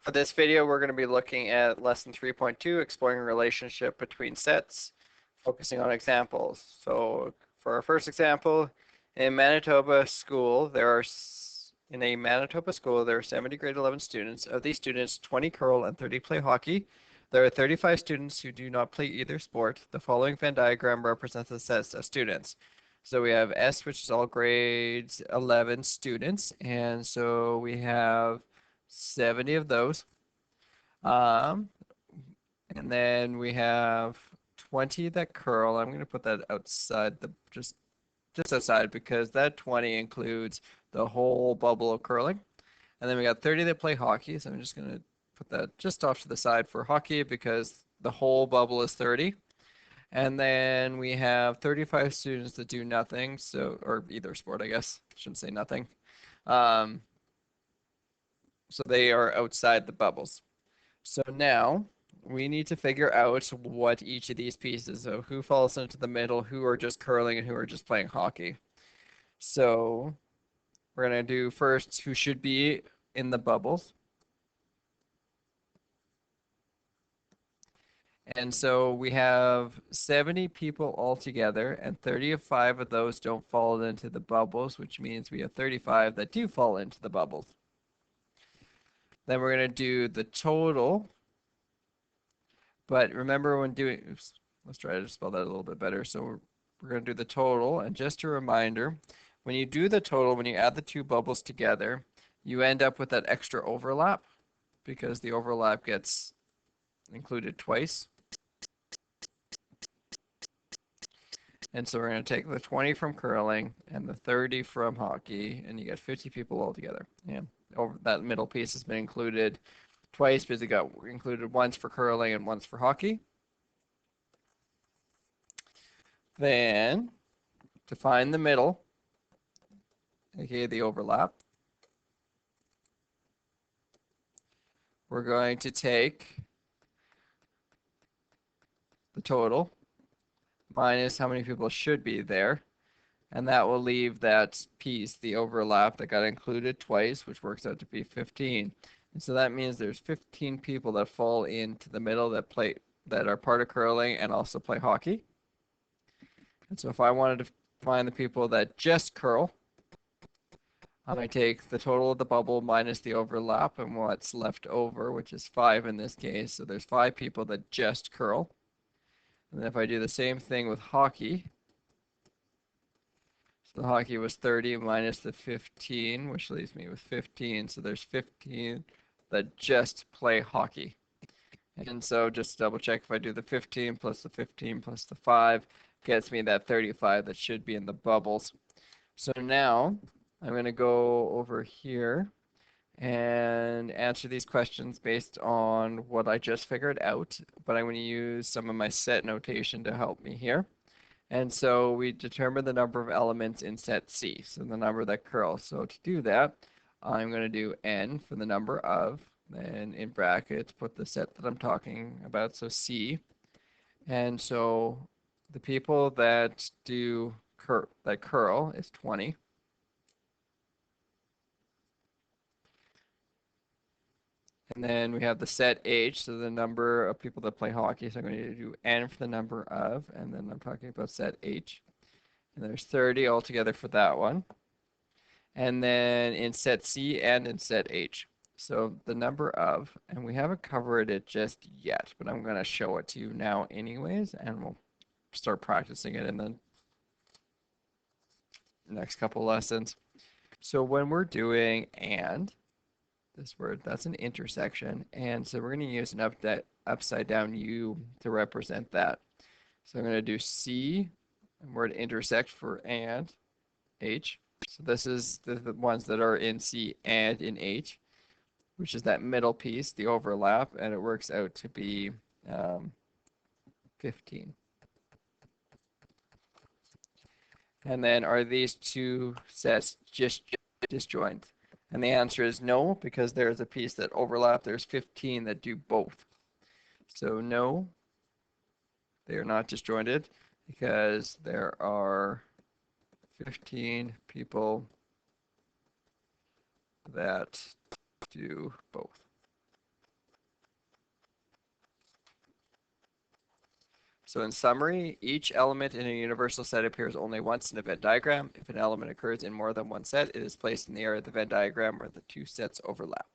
For this video, we're going to be looking at lesson 3.2, exploring a relationship between sets, focusing on examples. So for our first example, in Manitoba school, in a Manitoba school, there are 70 grade 11 students. Of these students, 20 curl and 30 play hockey. There are 35 students who do not play either sport. The following Venn diagram represents the sets of students. So we have S, which is all grades 11 students, and so we have 70 of those. Um, and then we have 20 that curl. I'm going to put that outside just outside because that 20 includes the whole bubble of curling. And then we got 30 that play hockey. So I'm just going to put that just off to the side for hockey because the whole bubble is 30. And then we have 35 students that do nothing. So, or either sport, I guess. Shouldn't say nothing. So they are outside the bubbles. So now we need to figure out what each of these pieces, so who falls into the middle, who are just curling, and who are just playing hockey. So we're going to do first who should be in the bubbles. And so we have 70 people altogether, and 35 of those don't fall into the bubbles, which means we have 35 that do fall into the bubbles. Then we're going to do the total. But remember when doing, oops, let's try to spell that a little bit better. So we're going to do the total. And just a reminder, when you do the total, when you add the two bubbles together, you end up with that extra overlap because the overlap gets included twice. And so we're going to take the 20 from curling and the 30 from hockey, and you get 50 people altogether. And over that middle piece has been included twice because it got included once for curling and once for hockey. Then to find the middle, aka the overlap, we're going to take the total minus how many people should be there, and that will leave that piece, the overlap that got included twice, which works out to be 15. And so that means there's 15 people that fall into the middle that are part of curling and also play hockey. And so if I wanted to find the people that just curl, I take the total of the bubble minus the overlap and what's left over, which is 5 in this case. So there's 5 people that just curl. And then if I do the same thing with hockey, so the hockey was 30 minus the 15, which leaves me with 15. So there's 15 that just play hockey. And so just double check, if I do the 15 plus the 15 plus the 5, gets me that 35 that should be in the bubbles. So now I'm going to go over here and answer these questions based on what I just figured out, but I'm going to use some of my set notation to help me here. And so we determine the number of elements in set C, so the number that curls. So to do that, I'm going to do n for the number of, and in brackets put the set that I'm talking about, so C. And so the people that curl is 20. And then we have the set H, so the number of people that play hockey. So I'm going to do n for the number of, and then I'm talking about set H. And there's 30 altogether for that one. And then in set C and in set H. So the number of, and we haven't covered it just yet, but I'm going to show it to you now anyways, and we'll start practicing it in the next couple lessons. So when we're doing and, this word, that's an intersection, and so we're going to use an upside down U to represent that. So I'm going to do C, and we're to intersect for and, H. So this is the ones that are in C and in H, which is that middle piece, the overlap, and it works out to be 15. And then are these two sets just disjoint? And the answer is no, because there's a piece that overlap. There's 15 that do both. So no, they are not disjointed because there are 15 people that do both. So in summary, each element in a universal set appears only once in a Venn diagram. If an element occurs in more than one set, it is placed in the area of the Venn diagram where the two sets overlap.